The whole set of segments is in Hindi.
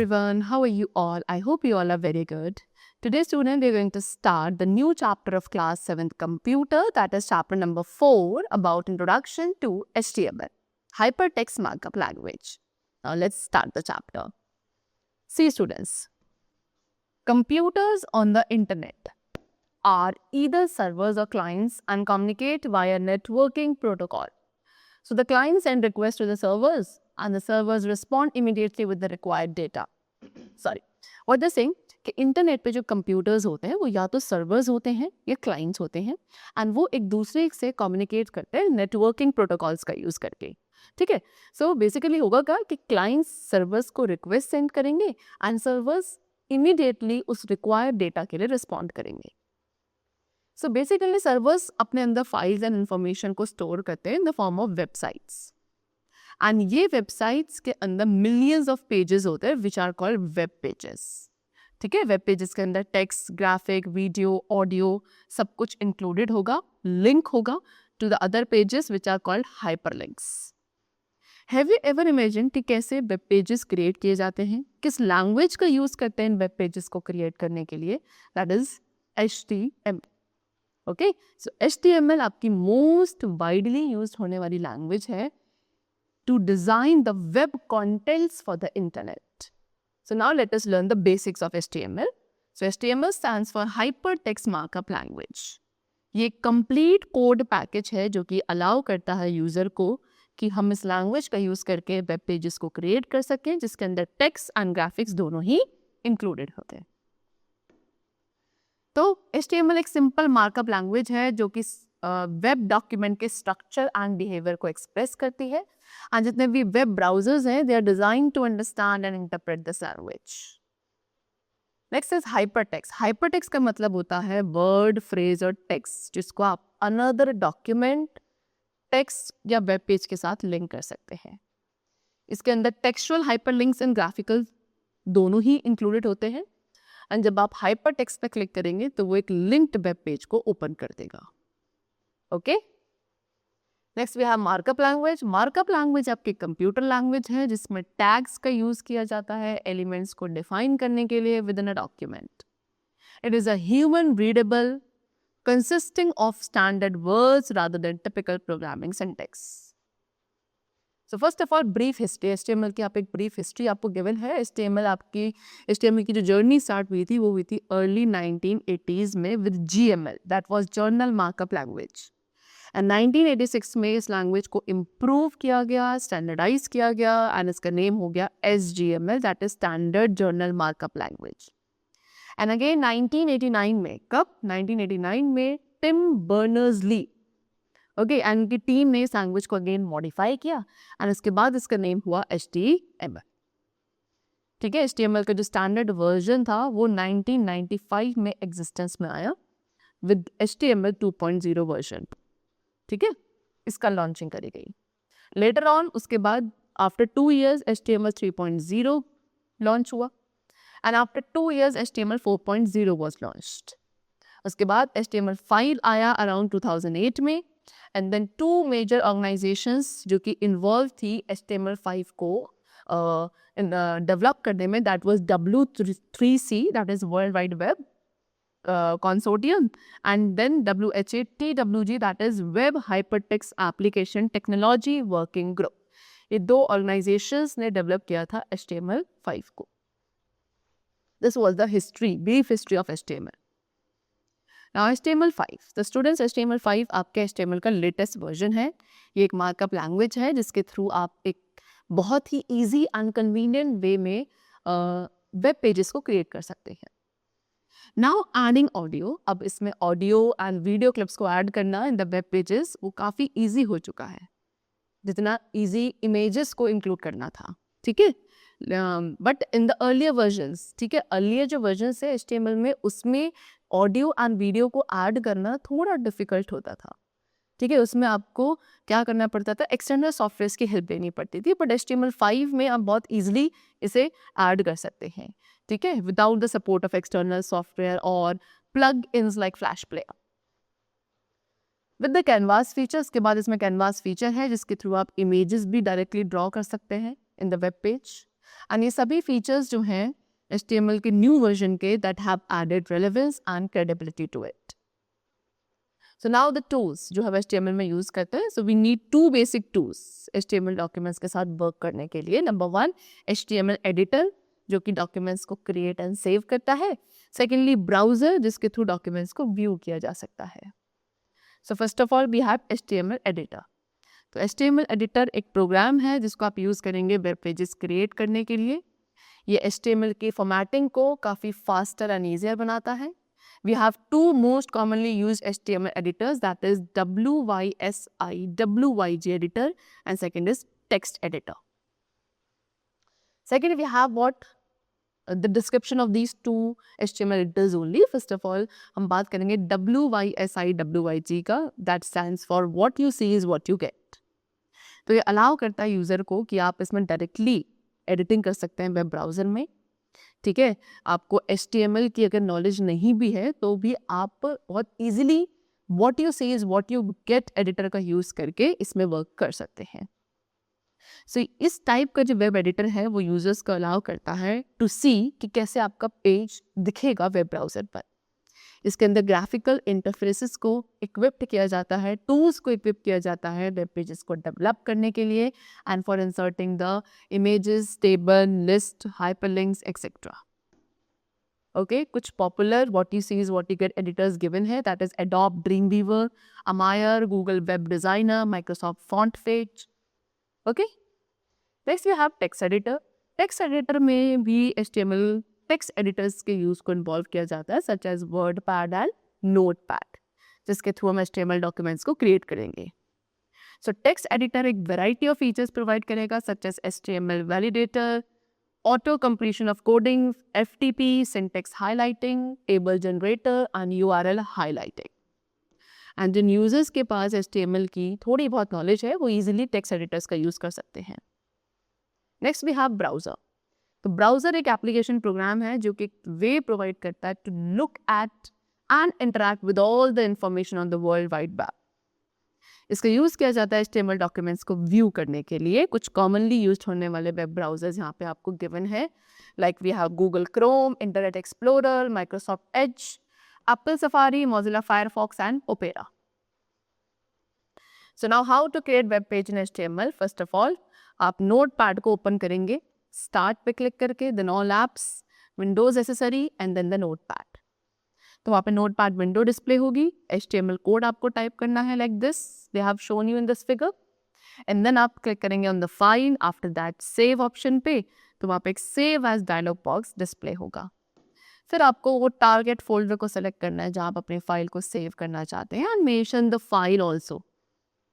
everyone, how are you all? I hope you all are very good. Today student, we are going to start the new chapter of class 7th computer, that is chapter number 4 about introduction to HTML, hypertext markup language. Now let's start the chapter. See students, computers on the internet are either servers or clients and communicate via networking protocol. So the clients send requests to the servers and the servers respond immediately with the required data. Sorry, what they're saying कि इंटरनेट पे जो कंप्यूटर्स होते हैं वो या तो सर्वर्स होते हैं या क्लाइंट्स होते हैं एंड वो एक दूसरे से कम्युनिकेट करते हैं नेटवर्किंग प्रोटोकॉल्स का यूज़ करके. ठीक है, सो बेसिकली होगा क्या कि क्लाइंट्स सर्वर्स को रिक्वेस्ट सेंड करेंगे एंड सर्वर्स इमीडिएटली उस रिक्वायर्ड डेटा के लिए रिस्पॉन्ड करेंगे. सो बेसिकली सर्वर्स अपने अंदर फाइल्स एंड इंफॉर्मेशन को स्टोर करते हैं in the form of websites and ये वेबसाइट्स के अंदर मिलियंस ऑफ पेजेस होते हैं which are called web pages. ठीक है, वेब पेजेस के अंदर टेक्स्ट, ग्राफिक, वीडियो, ऑडियो सब कुछ इंक्लूडेड होगा, लिंक होगा to the other pages which are called hyperlinks. Have you ever imagine कि कैसे वेब पेजेस क्रिएट किए जाते हैं, किस लैंग्वेज का यूज़ करते हैं इन वेब पेजेस को क्रिएट करने के लिए? That is HTML. Okay, so HTML आपकी मोस्ट वाइडली यूज होने वाली लैंग्वेज है to design the web contents for the internet. So now let us learn the basics of HTML. So HTML stands for Hypertext Markup Language. ये complete code package है जो कि allow करता है यूज़र को कि हम इस लैंग्वेज का यूज़ करके वेब पेजेस को क्रिएट कर सकें जिसके अंदर टेक्स्ट एंड ग्राफिक्स दोनों ही इंक्लूडेड होते हैं. तो HTML एक सिंपल मार्कअप लैंग्वेज है जो कि वेब डॉक्यूमेंट के स्ट्रक्चर एंड बिहेवियर को एक्सप्रेस करती है एंड जितने भी वेब ब्राउजर्स हैं they are designed to understand and interpret this language. Next is hypertext. Hypertext का मतलब होता है वर्ड, फ्रेज और टेक्स्ट जिसको आप अनदर डॉक्यूमेंट, टेक्स्ट या वेब पेज के साथ लिंक कर सकते हैं. इसके अंदर टेक्सचुअल हाइपरलिंक्स एंड ग्राफिकल दोनों ही इंक्लूडेड होते हैं एंड जब आप हाइपरटेक्स्ट पे क्लिक करेंगे तो वो एक लिंक्ड वेब पेज को ओपन कर देगा. Okay, next we have markup language. Markup language आपकी कंप्यूटर लैंग्वेज है जिसमें टैग्स का यूज किया जाता है एलिमेंट्स को डिफाइन करने के लिए with in a document. It is a human readable consisting of standard words rather than typical programming syntax. So first of all brief history. HTML की आप एक ब्रीफ हिस्ट्री आपको गिवन है. HTML की जो जर्नी स्टार्ट हुई थी वो हुई थी अर्ली 1980s में with GML, that was journal markup language. And 1986 में इस लैंग्वेज को इम्प्रूव किया गया, स्टैंडर्डाइज किया गया एंड इसका नेम हो गया SGML, that is standard journal markup language. And again 1989 में, कब? 1989 में टिम बर्नर्स-ली, ओके, एंड उनकी टीम ने इस लैंग्वेज को अगेन मॉडिफाई किया एंड इसके बाद इसका नेम हुआ HTML. ठीक है, HTML का जो स्टैंडर्ड वर्जन था वो 1995 में एग्जिस्टेंस में आया विद HTML 2.0 वर्जन. ठीक है, इसका लॉन्चिंग करी गई. लेटर ऑन उसके बाद आफ्टर 2 years HTML 3.0 लॉन्च हुआ and after 2 years HTML 4.0 was launched. उसके बाद HTML 5 आया अराउंड 2008 में एंड देन 2 मेजर ऑर्गेनाइजेशंस जो कि इन्वॉल्व थी HTML 5 को डेवलप करने में, that was W3C, that is world wide web consortium, and then WHATWG, that is Web Hypertext Application Technology Working Group. ये 2 organizations ने डेवलप किया था HTML 5 को. This was the history, brief history of HTML. Now HTML 5, the students HTML 5 आपके HTML का लेटेस्ट वर्जन है. ये एक मार्कअप लैंग्वेज है जिसके थ्रू आप एक बहुत ही ईजी एंड कन्वीनियंट वे में वेब पेजेस को क्रिएट कर सकते हैं. Now adding audio. अब इसमें ऑडियो एंड वीडियो क्लिप्स को ऐड करना इन द वेब पेजेस वो काफ़ी ईजी हो चुका है जितना ईजी इमेजेस को इंक्लूड करना था. ठीक है, but in the earlier versions, ठीक है, अर्लियर जो वर्जन्स है HTML में उसमें ऑडियो एंड वीडियो को ऐड करना थोड़ा डिफिकल्ट होता था. ठीक है, उसमें आपको क्या करना पड़ता था, एक्सटर्नल सॉफ्टवेयर की हेल्प लेनी पड़ती थी. बट HTML 5 में आप बहुत ईजिली इसे ऐड कर सकते हैं. ठीक है, without the support of external software और plug ins like flash player. With the canvas feature, उसके बाद इसमें कैनवास फीचर है जिसके थ्रू आप इमेजेस भी डायरेक्टली ड्रॉ कर सकते हैं in the web page. And ये सभी फीचर्स जो हैं HTML के न्यू वर्जन के that have added relevance and credibility to it. So now the tools जो हम HTML में यूज करते हैं, so we need two basic tools HTML documents के साथ वर्क करने के लिए. नंबर 1 HTML एडिटर जो कि डॉक्यूमेंट्स को क्रिएट एंड सेव करता है. सेकेंडली ब्राउजर जिसके थ्रू डॉक्यूमेंट्स को व्यू किया जा सकता है. So first of all we have HTML editor. तो HTML एडिटर एक प्रोग्राम है जिसको आप यूज़ करेंगे वेब पेजेस क्रिएट करने के लिए. ये HTML की फॉर्मेटिंग को काफ़ी फास्टर एंड ईजियर बनाता है. We have two most commonly used HTML editors, that is WYSI, WYG editor, and second is text editor. Second, we have what the description of these two HTML editors only. First of all, हम बात करेंगे WYSI, WYG का. That stands for what you see is what you get. तो ये अलाउ करता है यूज़र को कि आप इसमें डायरेक्टली एडिटिंग कर सकते हैं वेब ब्राउज़र में. ठीक है, आपको HTML की अगर नॉलेज नहीं भी है तो भी आप बहुत easily what you see is what you get editor का यूज़ करके इसमें वर्क कर सकते हैं. सो इस टाइप का जो वेब एडिटर है वो यूजर्स को अलाउ करता है टू सी कि कैसे आपका पेज दिखेगा वेब ब्राउज़र पर. इसके अंदर ग्राफिकल इंटरफेसेस को इक्विप्ड किया जाता है, टूल्स को इक्विप किया जाता है वेब पेजेस को डेवलप करने के लिए and for inserting the images, table, list, hyperlinks etcetera. Okay, कुछ popular what you see is what you get editors given है, that is Adobe Dreamweaver, Amaya, Google web designer, Microsoft FrontPage. Okay, next we have text editor. Text editor में भी HTML टेक्स्ट एडिटर्स के यूज़ को इन्वॉल्व किया जाता है, such as WordPad and Notepad, जिसके थ्रू हम HTML डॉक्यूमेंट्स को क्रिएट करेंगे. सो टेक्स्ट एडिटर एक वैरायटी ऑफ फीचर्स प्रोवाइड करेगा, such as HTML validator, auto completion of coding, FTP, syntax highlighting, table generator and URL highlighting. And जिन यूजर्स के पास HTML की थोड़ी बहुत नॉलेज है वो ईजिली टेक्स्ट एडिटर्स का यूज़ कर सकते हैं. Next we have browser. तो ब्राउज़र एक एप्लीकेशन प्रोग्राम है जो कि वे प्रोवाइड करता है to look at and interact with all the information on the world wide web. इसका यूज़ किया जाता है HTML डॉक्यूमेंट्स को व्यू करने के लिए. कुछ कॉमनली यूज होने वाले वेब ब्राउजर्स यहाँ पे आपको गिवन है, like we have Google Chrome, Internet Explorer, Microsoft Edge, Apple Safari, Mozilla Firefox and Opera. So now how to create web page in HTML. First of all आप नोटपैड को ओपन करेंगे, स्टार्ट पे क्लिक करके, then all apps, Windows accessory and then the Notepad. तो वहाँ पे नोटपैड विंडो डिस्प्ले होगी. HTML कोड आपको टाइप करना है like this, they have shown you in this figure. And then आप क्लिक करेंगे on the file, after that save option पे, तो वहाँ पे एक save as dialog box display होगा. फिर आपको वो टारगेट फोल्डर को सेलेक्ट करना है जहाँ आप अपने फाइल को सेव करना चाहते हैं and mention the file also.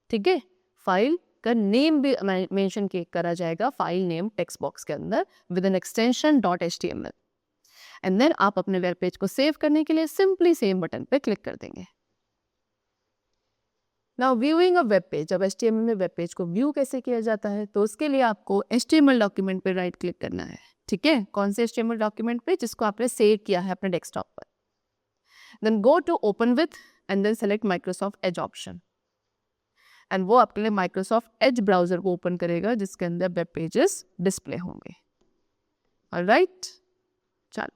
ठीक है, फाइल का नेम भी मेंशन करा जाएगा फाइल नेम टेक्स्ट बॉक्स के अंदर with an extension .html. And then आप अपने वेब पेज को सेव करने के लिए सिंपली सेव बटन पे क्लिक कर देंगे. Now viewing a web page. अब HTML में वेब पेज को व्यू कैसे किया जाता है, तो उसके लिए आपको HTML डॉक्यूमेंट पे राइट क्लिक करना है. ठीक है, कौन से HTML डॉक्यूमेंट पे, जिसको आपने सेव किया है अपने डेस्कटॉप पर. Then go to open with and then select Microsoft Edge option. And वो आपके लिए माइक्रोसॉफ्ट एज ब्राउजर को ओपन करेगा जिसके अंदर वेब पेजेस डिस्प्ले होंगे. ऑलराइट, चलो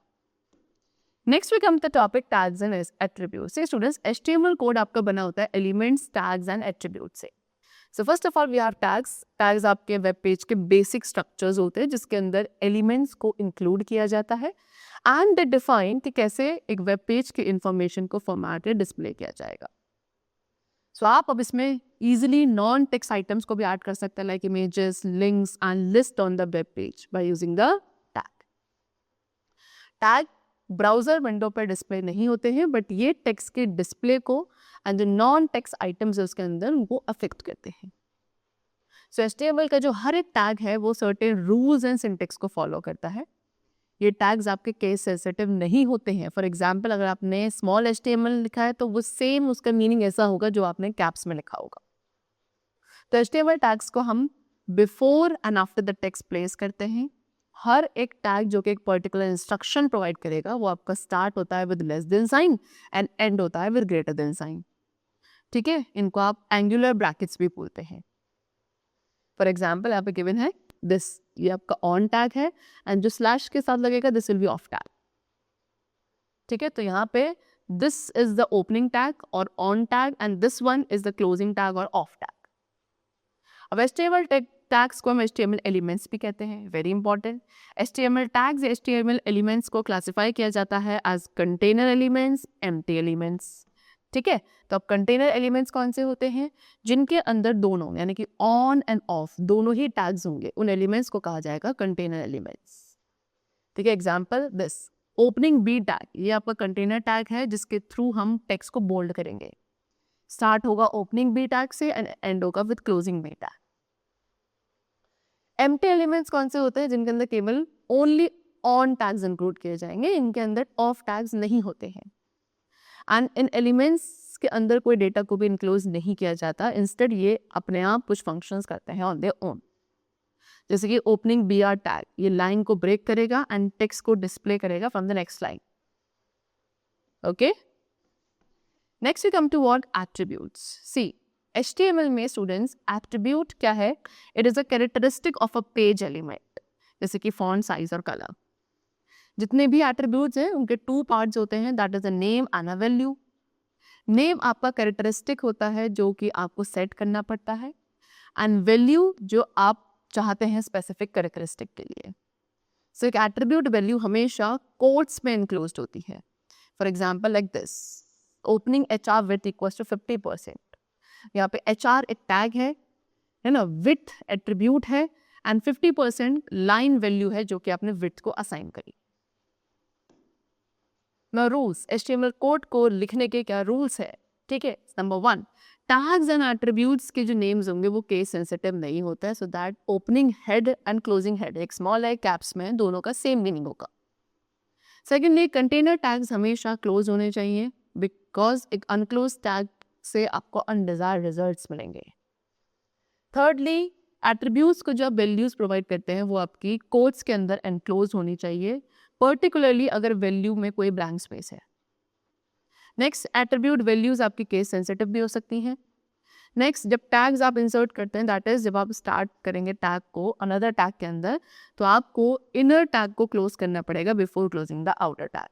next we come to topic tags and attributes. Students, HTML code आपका बना होता है एलिमेंट्स, टैग्स एंड एट्रीब्यूट से. So first of all we have tags. Tags आपके वेब पेज के बेसिक स्ट्रक्चर्स होते हैं जिसके अंदर एलिमेंट्स को इंक्लूड किया जाता है एंड दे डिफाइन कि कैसे एक वेब पेज की इंफॉर्मेशन को फॉर्मेटेड डिस्प्ले किया जाएगा. सो आप अब इसमें easily नॉन टेक्स्ट आइटम्स को भी ऐड कर सकते हैं, like images, links and list on the web page by using the tag. Tag browser window पर डिस्प्ले नहीं होते हैं, बट ये टेक्स्ट के डिस्प्ले को एंड जो नॉन टेक्स्ट आइटम्स है उसके अंदर उनको अफेक्ट करते हैं. सो HTML का जो हर एक टैग है वो सर्टेन रूल्स एंड सिंटेक्स को फॉलो करता है. ये टैग्स आपके केस सेंसिटिव नहीं होते हैं. फॉर एग्जाम्पल, अगर आपने स्मॉल HTML लिखा है तो वो सेम उसका मीनिंग ऐसा होगा जो आपने कैप्स में लिखा होगा. तो HTML टैग्स को हम before and after the text place करते हैं. हर एक टैग जो कि एक पर्टिकुलर इंस्ट्रक्शन प्रोवाइड करेगा वो आपका स्टार्ट होता है with less than sign and end होता है विद ग्रेटर देन साइन. ठीक है, इनको आप एंगुलर ब्रैकेट्स भी बोलते हैं. फॉर एग्जाम्पल यहाँ पे गिवन है दिस, ये आपका ऑन टैग है, एंड जो स्लैश के साथ लगेगा this will be off tag. ठीक है, तो यहाँ पे this is the opening tag और on tag, and this one is the closing tag और ऑफ टैग. अब HTML टैग्स को हम HTML एलिमेंट्स भी कहते हैं, वेरी इंपॉर्टेंट. HTML टैग्स या HTML एलिमेंट्स को क्लासिफाई किया जाता है as container elements, empty elements. ठीक है, तो अब कंटेनर एलिमेंट्स कौन से होते हैं? जिनके अंदर दोनों यानी कि ऑन एंड ऑफ दोनों ही टैग्स होंगे, उन एलिमेंट्स को कहा जाएगा कंटेनर एलिमेंट्स. ठीक है, example this opening B tag, ये आपका कंटेनर टैग है जिसके थ्रू हम टेक्स्ट को बोल्ड करेंगे. स्टार्ट होगा ओपनिंग बी टैग से एंड एंड होगा with closing B tag. Empty elements कौन से होते हैं? जिनके अंदर केवल ओनली ऑन टैग्स इंक्लूड किए जाएंगे, इनके अंदर ऑफ टैग्स नहीं होते हैं. एंड इन एलिमेंट्स के अंदर कोई डेटा को भी इंक्लोज नहीं किया जाता, इंस्टेड ये अपने आप कुछ फंक्शंस करते हैं ऑन देयर ओन. जैसे कि ओपनिंग बी आर टैग, ये लाइन को ब्रेक करेगा एंड टेक्स्ट को डिस्प्ले करेगा from the next line. Okay, next we come to what attributes. See HTML में स्टूडेंट्स एट्रीब्यूट क्या है? It is a characteristic of a page element, जैसे कि फॉन्ट साइज और कलर. जितने भी एट्रीब्यूट्स हैं उनके टू पार्ट्स होते हैं, that is a name and a value. Name आपका कैरेक्टरिस्टिक होता है जो कि आपको सेट करना पड़ता है, एंड वैल्यू जो आप चाहते हैं स्पेसिफिक कैरेक्टरिस्टिक के लिए. सो एक एट्रीब्यूट वैल्यू हमेशा कोट्स में इंक्लोज्ड होती है. For example like this, opening HR with equals to 50%. यहाँ पे HR एक टैग है ना, विथ एट्रीब्यूट है, एंड 50% लाइन वैल्यू है जो कि आपने विथ को असाइन करी. ना रूल्स, HTML कोड को लिखने के क्या रूल्स है? ठीक है, नंबर 1, टैग्स एंड एट्रीब्यूट्स के जो नेम्स होंगे वो केस सेंसिटिव नहीं होता है, so that opening head and closing head एक स्मॉल है कैप्स में, दोनों का सेम मीनिंग होगा. सेकेंडली, कंटेनर टैग्स हमेशा क्लोज होने चाहिए, बिकॉज एक अनक्लोज टैग से आपको अनडिजायर्ड रिजल्ट्स मिलेंगे. थर्डली, एट्रीब्यूट्स को जो आप वैल्यूज प्रोवाइड करते हैं वो आपकी कोट्स के अंदर एनक्लोज होनी चाहिए, पर्टिकुलरली अगर वैल्यू में कोई ब्लैंक स्पेस है. नेक्स्ट, एट्रीब्यूट वैल्यूज आपकी केस सेंसिटिव भी हो सकती हैं. नेक्स्ट, जब टैग्स आप इंसर्ट करते हैं, दैट इज जब आप स्टार्ट करेंगे टैग को अनदर टैग के अंदर, तो आपको इनर टैग को क्लोज करना पड़ेगा before closing the outer tag.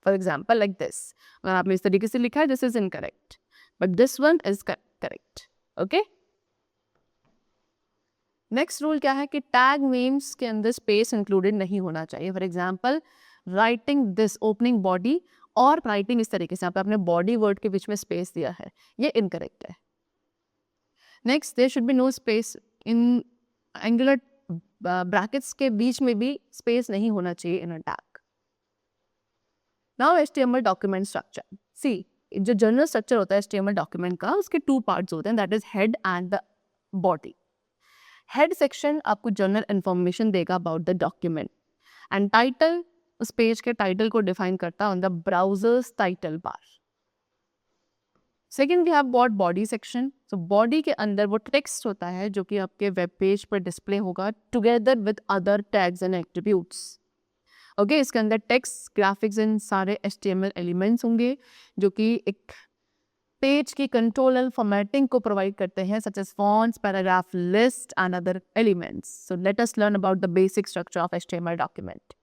For example like this, अगर आपने इस तरीके से लिखा है this is incorrect, but this one is correct. Okay, next rule क्या है कि टैग नेम्स के अंदर स्पेस इंक्लूडेड नहीं होना चाहिए. For example writing this opening body, और राइटिंग इस तरीके से, आपने बॉडी वर्ड के बीच में स्पेस दिया है, ये इनकरेक्ट है. Next, there should be no space in angular brackets के बीच में भी स्पेस नहीं होना चाहिए in a tag. Now HTML document structure. See, जो जनरल स्ट्रक्चर होता है HTML डॉक्यूमेंट का, उसके टू पार्ट्स होते हैं, that is head and the body. Head section आपको जनरल इंफॉर्मेशन देगा about the document, and title उस पेज के टाइटल को डिफाइन करता है on the browsers title bar. Second, we have what body section. So body के अंदर वो टेक्स्ट होता है जो कि आपके वेब पेज पर डिस्प्ले होगा together with other tags and attributes. Okay, इसके अंदर टेक्स्ट, ग्राफिक्स एंड सारे HTML एलिमेंट्स होंगे जो कि एक पेज की कंट्रोलर फॉर्मेटिंग को प्रोवाइड करते हैं, such as fonts, paragraph, list and other elements. So let us learn about the basic structure of HTML document.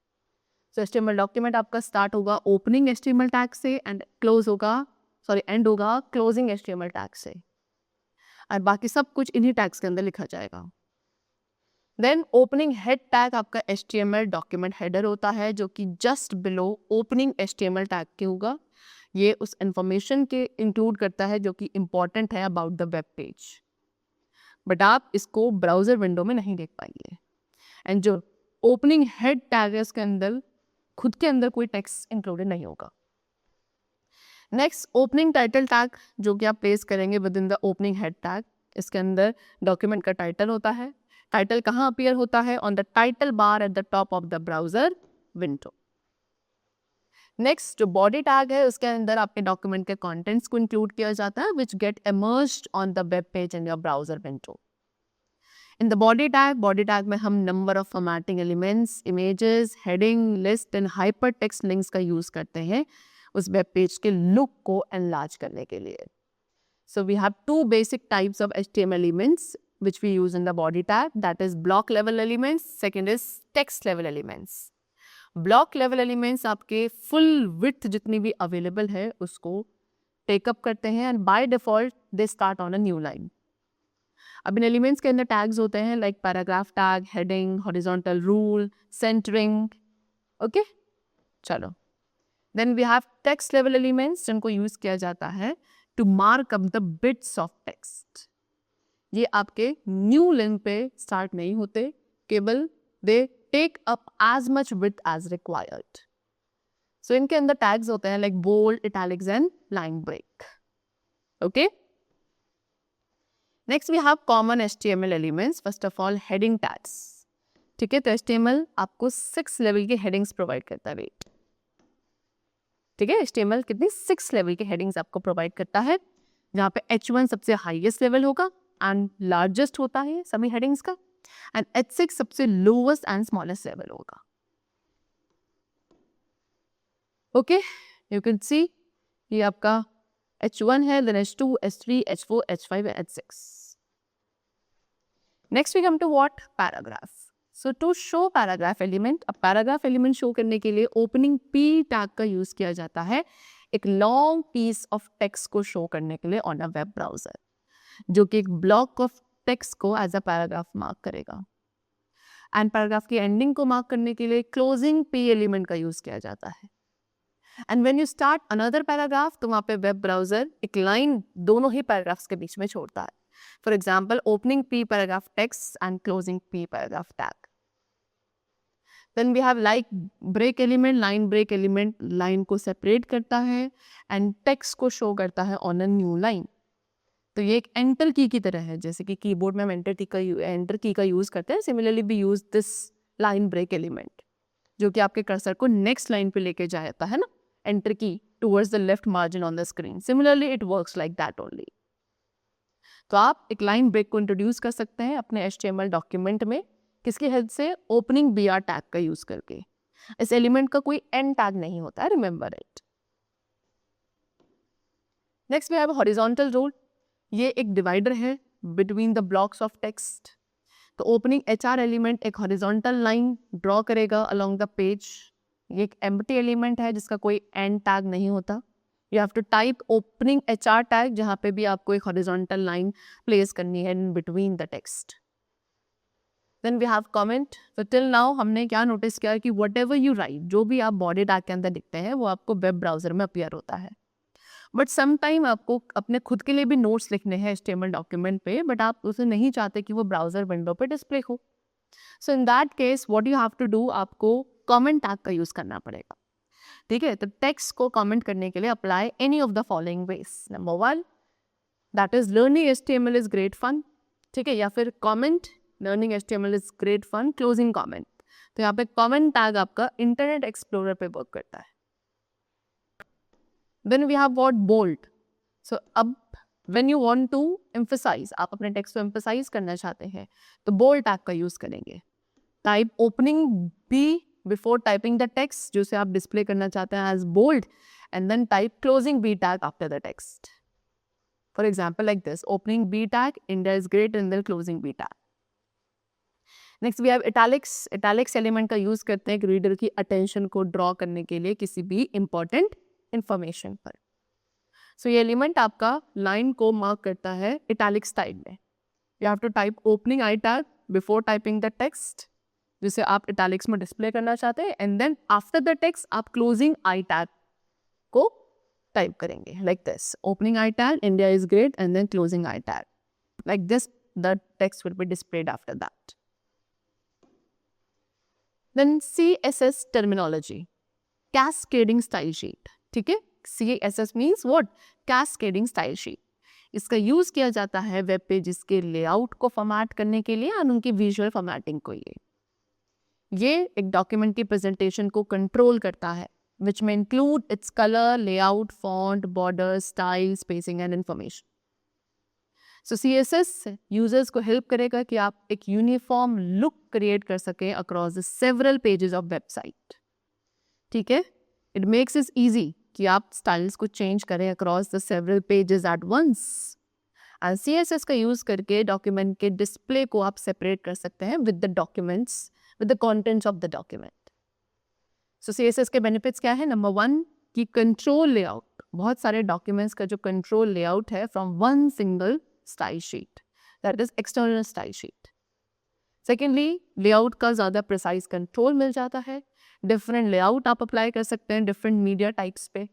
So HTML document आपका स्टार्ट होगा ओपनिंग HTML टैग से एंड एंड होगा क्लोजिंग HTML टैग से, और बाकी सब कुछ इन्हीं टैग्स के अंदर लिखा जाएगा. देन ओपनिंग हेड टैग आपका HTML डॉक्यूमेंट हेडर होता है जो कि just below opening HTML tag के होगा. ये उस इंफॉर्मेशन के इंक्लूड करता है जो कि इंपॉर्टेंट है about the web page, but आप इसको ब्राउजर विंडो में नहीं देख पाएंगे. एंड जो ओपनिंग हेड टैग है उसके अंदर खुद के अंदर कोई टेक्स्ट इंक्लूडेड नहीं होगा. नेक्स्ट, ओपनिंग टाइटल टैग जो कि आप प्लेस करेंगे with in the opening head tag. इसके अंदर डॉक्यूमेंट का टाइटल होता है. टाइटल कहाँ अपीयर होता है? On the title bar at the top of the browser window. Next, जो बॉडी टैग है उसके अंदर आपके डॉक्यूमेंट के कंटेंट्स को इंक्लूड किया जाता है which get emerged on the web page in your browser window. In the body tag में हम number of formatting elements, images, heading, list and hyper text links का यूज करते हैं उस वेब पेज के लुक को एनलार्ज करने के लिए. So we have two basic types of HTML elements, which we use in the body tag, that is block level elements. Second is text level elements. Block level elements आपके full width जितनी भी available है उसको take up करते हैं and by default they start on a new line. अब इन elements के अंदर tags होते हैं like paragraph tag, heading, horizontal rule, centering. Okay? चलो. Then we have text level elements जिनको use किया जाता है to mark up the bits of text. ये आपके न्यू लाइन पे स्टार्ट नहीं होते, केवल they take up as much width as required. So इनके अंदर टैग्स होते हैं like bold, italics and line break. Okay, next we have common HTML elements. First of all heading tags. ठीक है, तो HTML आपको 6 लेवल के हेडिंग्स प्रोवाइड करता है. ठीक है, HTML कितनी 6 लेवल के हेडिंग्स आपको प्रोवाइड करता है, जहाँ पे H1 सबसे हाईएस्ट लेवल होगा एंड लार्जेस्ट होता है सभी हेडिंग्स का, एंड H6 सबसे लोवेस्ट एंड स्मॉलेस्ट लेवल होगा. ओके, यू कैन सी ये आपका H1 है, then H2, H3, H4, H5 and H6. Next we come to what, paragraph. So to show paragraph element, अब पैराग्राफ एलिमेंट शो करने के लिए ओपनिंग P टैग का यूज किया जाता है एक लॉन्ग पीस ऑफ टेक्स्ट को शो करने के लिए ऑन अ वेब ब्राउजर, जो कि एक ब्लॉक ऑफ टेक्स्ट को एज अ पैराग्राफ मार्क करेगा. एंड पैराग्राफ की एंडिंग को मार्क करने के लिए क्लोजिंग P एलिमेंट का यूज किया जाता है. And when you start another paragraph, तो वहाँ पे वेब ब्राउजर एक लाइन दोनों ही पैराग्राफ्स के बीच में छोड़ता है. For example opening P paragraph text and closing P paragraph tag. Then we have like break element, line break element line को separate करता है and text को show करता है on a new line. तो ये एक enter की तरह है, जैसे कि कीबोर्ड में हम enter की का यूज करते हैं. Similarly we use this line break element, जो कि आपके कर्सर को next line पे लेके जाता है ना, enter की towards the left margin on the screen. Similarly it works like that only. तो आप एक line break को introduce कर सकते हैं अपने HTML डॉक्यूमेंट में, किसकी हेल्प से, ओपनिंग BR टैग का यूज करके. इस एलिमेंट का कोई एंड टैग नहीं होता है, remember it. Next we have horizontal rule. ये एक डिवाइडर है between the blocks of text. तो ओपनिंग HR एलिमेंट एक हॉरिजॉन्टल लाइन ड्रॉ करेगा अलोंग द पेज. ये एक एम्प्टी एलिमेंट है जिसका कोई एंड टैग नहीं होता. You have to type opening HR tag, जहाँ पे भी आपको एक हॉरिजॉन्टल लाइन प्लेस करनी है in between the text. Then we have comment. So till now हमने क्या नोटिस किया कि whatever you write, जो भी आप बॉडी टैग के अंदर लिखते हैं वो आपको वेब ब्राउजर में अपीयर होता है. बट समटाइम आपको अपने खुद के लिए भी नोट्स लिखने हैं HTML डॉक्यूमेंट पे, बट आप उसे नहीं चाहते कि वो ब्राउजर विंडो पे डिस्प्ले हो. So in that case what you have to do, आपको कमेंट टैग का यूज करना पड़ेगा. ठीक है, तो टेक्स्ट को कमेंट करने के लिए apply any of the following ways. Number 1, that is learning HTML is great fun. ठीक है, या फिर comment learning HTML is great fun closing comment. तो यहाँ पे कमेंट टैग आपका इंटरनेट एक्सप्लोरर पे वर्क करता है. Then we have what, bold. So अब when you want to emphasise, आप अपने टेक्स्ट को एम्फसाइज करना चाहते हैं, तो बोल्ड टैग का यूज करेंगे. Type opening B before typing the text, जिसे आप डिस्प्ले करना चाहते हैं as bold, and then type closing B tag after the text. For example like this, opening B tag, India is great, and then closing B tag. Next we have italics. Italics element का यूज करते हैं एक रीडर की अटेंशन को ड्रॉ करने के लिए किसी भी इंपॉर्टेंट इंफॉर्मेशन पर. सो ये एलिमेंट आपका लाइन को मार्क करता है इटैलिक्स टाइप में. You have to type opening I tag before typing the text, जिसे आप इटैलिक्स में डिस्प्ले करना चाहते हैं, and then after the text आप क्लोजिंग I टैग को टाइप करेंगे like this, opening I tag, India is great, and then closing I tag. Like this the text will be displayed after that. Then CSS terminology, cascading style sheet. ठीक है, CSS means what, cascading style sheet. इसका यूज किया जाता है वेब पेजेस के लेआउट को फॉर्मेट करने के लिए और उनकी विजुअल फॉर्मेटिंग को. ये एक डॉक्यूमेंट की प्रेजेंटेशन को कंट्रोल करता है, विच में include its colour, layout, font, border, style, spacing and information. So CSS users को हेल्प करेगा कि आप एक यूनिफॉर्म लुक क्रिएट कर सकें across the several pages of website. ठीक है, इट मेक्स इट इजी कि आप स्टाइल्स को चेंज करें across the several pages at once. And CSS का यूज़ करके डॉक्यूमेंट के डिस्प्ले को आप सेपरेट कर सकते हैं with the documents, with the contents of the document. So CSS के बेनिफिट्स क्या है? नंबर 1 कि कंट्रोल लेआउट, बहुत सारे डॉक्यूमेंट्स का जो कंट्रोल लेआउट है from one single style sheet, that is external style sheet. Secondly, layout का ज़्यादा प्रिसाइज कंट्रोल मिल जाता है. डिफरेंट लेआउट आप अप्लाई कर सकते हैं डिफरेंट मीडिया टाइप्स पे.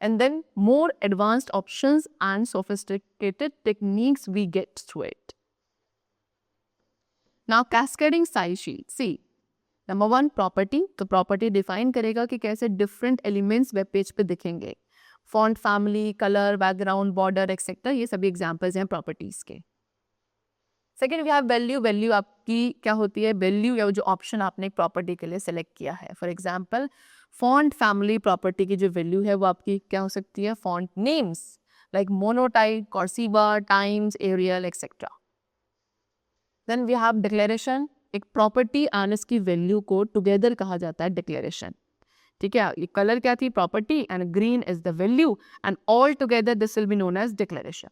And then more advanced options and sophisticated techniques we get through it. Now cascading style sheet. See, number 1 property. तो प्रॉपर्टी डिफाइन करेगा कि कैसे डिफरेंट एलिमेंट्स वेब पेज पे दिखेंगे. Font family, colour, background, border etcetera, ये सभी एग्जांपल्स हैं प्रॉपर्टीज के. Second we have value. Value आपकी क्या होती है? वैल्यू या जो ऑप्शन आपने एक प्रॉपर्टी के लिए सेलेक्ट किया है. For example, font family property की जो वैल्यू है वो आपकी क्या हो सकती है? Font names like Monotype, cursive, Times, Arial etcetera. Then we have declaration. एक प्रॉपर्टी एंड इसकी वैल्यू को टुगेदर कहा जाता है डिक्लेरेशन. ठीक है, ये कलर क्या थी? Property, and green is the value, and all together this will be known as declaration.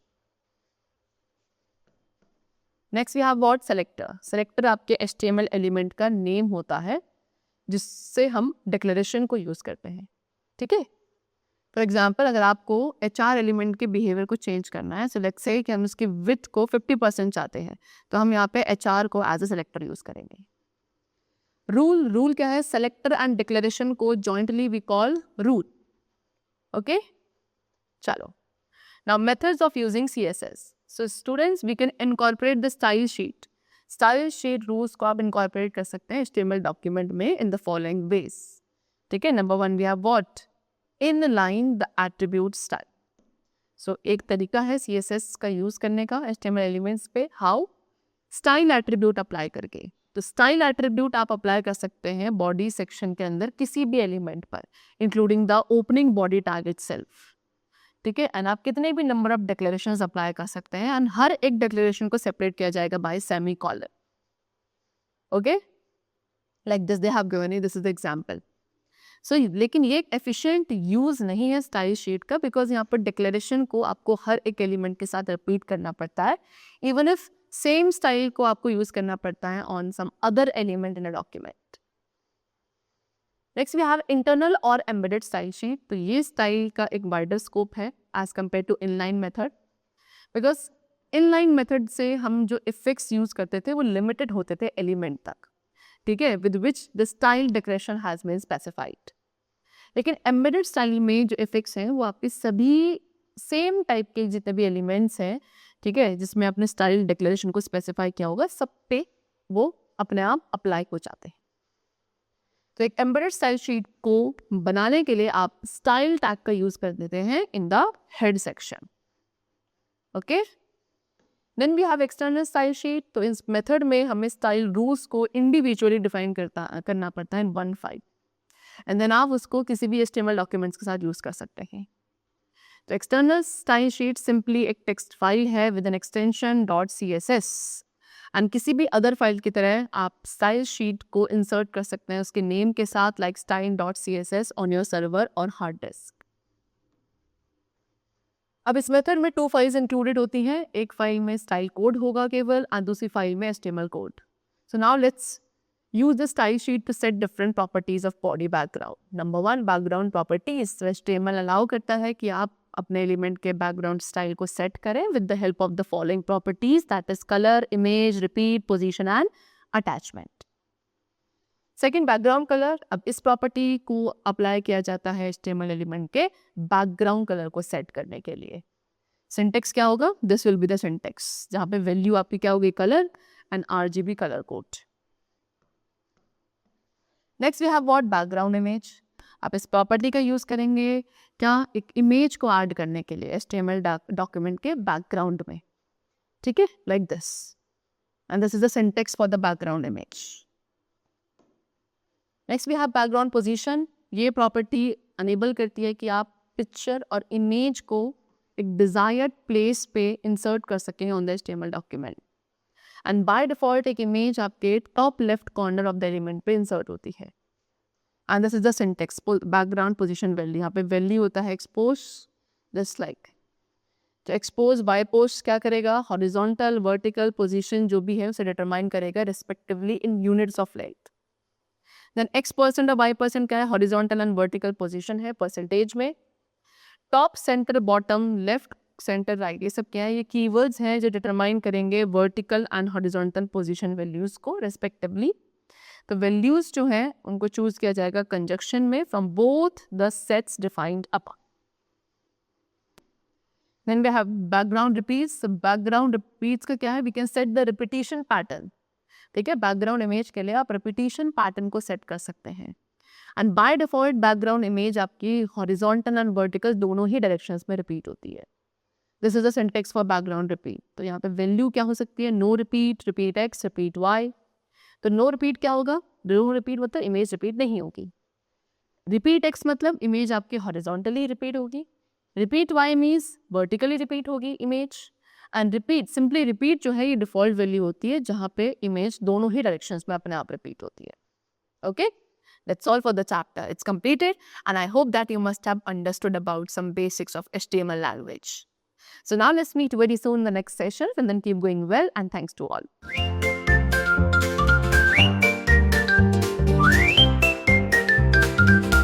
Next we have what? Selector. Selector आपके HTML एलिमेंट का नेम होता है जिससे हम डिक्लेरेशन को यूज करते हैं. ठीक है, फॉर एग्जाम्पल अगर आपको HR एलिमेंट के बिहेवियर को चेंज करना है, so let's say कि हम उसकी विड्थ को 50% चाहते हैं, तो हम यहाँ पे HR को एज अ सेलेक्टर यूज करेंगे. रूल क्या है? सेलेक्टर एंड डिक्लेरेशन को jointly we call rule. Okay, चलो. Now methods of using CSS. So students, we can incorporate the style sheet. Style sheet rules को आप इनकॉर्पोरेट कर सकते हैं HTML डॉक्यूमेंट में इन द फॉलोइंग वेज. ठीक है, number 1 we have what? Inline the attribute style. So एक तरीका है CSS का यूज करने का HTML एलिमेंट्स पे. हाउ? स्टाइल एट्रीब्यूट अप्लाई करके. तो स्टाइल एट्रीब्यूट आप अप्लाई कर सकते हैं बॉडी सेक्शन के अंदर किसी भी एलिमेंट पर, including the opening body tag itself. ठीक है, एंड आप कितने भी नंबर ऑफ डिक्लेरेशंस अप्लाई कर सकते हैं, एंड हर एक डिक्लेरेशन को सेपरेट किया जाएगा by semicolon. Okay, like this they have given you, this is the example. So लेकिन ये एक एफिशिएंट यूज नहीं है स्टाइल शीट का, बिकॉज यहाँ पर डिक्लेरेशन को आपको हर एक एलिमेंट के साथ रिपीट करना पड़ता है, इवन इफ सेम स्टाइल को आपको यूज करना पड़ता है on some other element in a document. Next we have internal और एम्बेडेड स्टाइल शीट. तो ये स्टाइल का एक वाइडर स्कोप है as compare to inline method, because inline method से हम जो इफेक्ट्स यूज करते थे वो लिमिटेड होते थे एलिमेंट तक. ठीक है, with which the style declaration has been specified. लेकिन एम्बेडेड स्टाइल में जो इफेक्ट्स हैं वो आपके सभी सेम टाइप के जितने भी एलिमेंट्स हैं, ठीक है, जिसमें आपने स्टाइल डिक्लेरेशन को स्पेसिफाई किया होगा, सब पे वो अपने आप अप्लाई हो जाते हैं. तो एक एम्बेडेड स्टाइल शीट को बनाने के लिए आप स्टाइल टैग का यूज कर देते हैं in the head section. Okay, then we have external style sheet. तो इस मेथड में हमें स्टाइल रूल्स को इंडिविजुअली डिफाइन करना पड़ता है in one file, and then आप उसको किसी भी HTML डॉक्यूमेंट्स के साथ यूज कर सकते हैं. तो एक्सटर्नल स्टाइल शीट सिंपली एक टेक्स्ट फाइल है with an extension .css, and किसी भी अदर फाइल की तरह आप स्टाइल शीट को इंसर्ट कर सकते हैं उसके नेम के साथ, like style.css on your server और हार्ड डिस्क. अब इस मेथड में 2 फाइल्स इंक्लूडेड होती हैं. एक फाइल में स्टाइल कोड होगा केवल, और दूसरी फाइल में HTML code. So now let's use the style sheet to set different properties of body background. Number 1, background properties. तो HTML allow करता है कि आप अपने एलिमेंट के बैकग्राउंड स्टाइल को सेट करें with the help of the following properties, that is color, image, repeat, position and attachment. Second, background colour. अब इस प्रॉपर्टी को अप्लाई किया जाता है HTML एलिमेंट के बैकग्राउंड कलर को सेट करने के लिए. सिंटेक्स क्या होगा? This will be the syntax, जहाँ पे वैल्यू आपकी क्या होगी? Colour and RGB colour code. Next we have what? Background image. आप इस प्रॉपर्टी का यूज करेंगे क्या? एक इमेज को ऐड करने के लिए HTML डॉक्यूमेंट के बैकग्राउंड में. ठीक है, like this, and this is the syntax for the background image. Next we have background position. ये प्रॉपर्टी अनेबल करती है कि आप पिक्चर और इमेज को एक डिजायर्ड प्लेस पे इंसर्ट कर सकें on the HTML document, and by default एक इमेज आपके top left corner of the element पे इंसर्ट होती है. And this is the syntax background position value. यहाँ पे वैल्यू होता है एक्सपोज जस्ट लाइक. तो एक्सपोज बाय पोस्ट क्या करेगा, हॉरिजॉन्टल वर्टिकल पोजीशन जो भी है उसे डिटरमाइन करेगा respectively in units of length. Then x% और y% क्या है, हॉरिजॉन्टल एंड वर्टिकल पोजीशन है परसेंटेज में। Top, centre, bottom, left, centre, right, ये सब क्या है, ये कीवर्ड्स हैं जो डिटरमाइन करेंगे vertical and horizontal position values को रेस्पेक्टिवली। तो वैल्यूज जो हैं उनको चूज किया जाएगा कंजक्शन में from both the sets defined upper. Then we have background repeats. So background repeats का क्या है, we can set the repetition pattern. ठीक है, बैकग्राउंड इमेज के लिए आप रिपीटिशन पैटर्न को सेट कर सकते हैं। And by default background image आपकी हॉरिजॉन्टल एंड वर्टिकल दोनों ही डायरेक्शंस में रिपीट होती है। This is the syntax for background repeat. तो यहाँ पे वैल्यू क्या हो सकती है, no repeat, repeat X, repeat Y. तो नो रिपीट क्या होगा, नो रिपीट मतलब इमेज रिपीट नहीं होगी। रिपीट एक्स मतलब इमेज आपकी हॉरिजॉन्टली रिपीट होगी। Repeat Y means vertically repeat होगी image. And repeat, simply repeat जो है ये डिफॉल्ट वैल्यू होती है जहाँ पे इमेज दोनों ही डायरेक्शंस में अपने आप रिपीट होती है। Okay, that's all for the chapter. It's completed and I hope that you must have understood about some basics of HTML language. So now let's meet very soon in the next session and then keep going well and thanks to all.